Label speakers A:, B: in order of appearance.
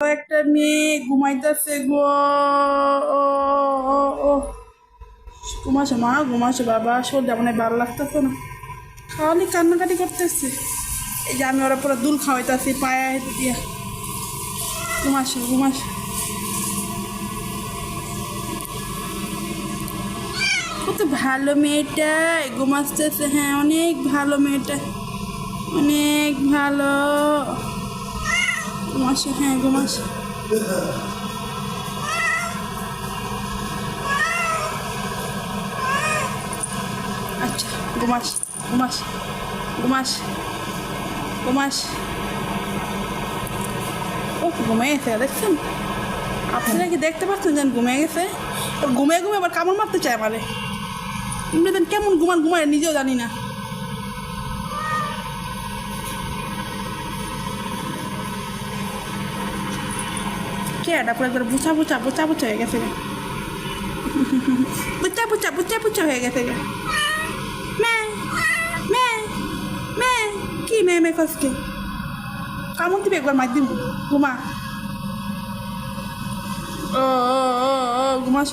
A: একটা মেয়ে ঘুমাইতেছে গো। ও ও ও ঘুমাসো মা, ঘুমাসো বাবা, শরীরটা মনে হয় ভালো লাগতেছে না, খাওয়ালি কান্নাকাটি করতেছে। এই যে আমি ওরা পুরো দুল খাওয়াইতেছি পায়া দিয়া। ঘুমাসো ঘুমাসো। কত ভালো মেয়েটা, ঘুমাচ্ছে। হ্যাঁ অনেক ভালো মেয়েটা, অনেক ভালো। ঘুমাসো, হ্যাঁ ঘুমাসো। আচ্ছা ঘুমাস ঘুমাস ঘুমাস ঘুমাস। ও ঘুমিয়ে গেছে দেখছেন, আপনারা কি দেখতে পাচ্ছেন যেন ঘুমিয়ে গেছে? ওর ঘুমিয়ে ঘুমিয়ে আবার কামড় মারতে চায় আমারে। এমনি দেন কেমন ঘুমায় নিজেও জানি না। কে এটা পুরো একবার বুচা বুচা বুচা বুচা হয়ে গেছে, বুচা বুচা বুচা বুচা হয়ে গেছে। মে মে মে কি মে মে কসকে কামড় দিবে একবার মার দিব। ঘুমা। ও ও ও ঘুমাস।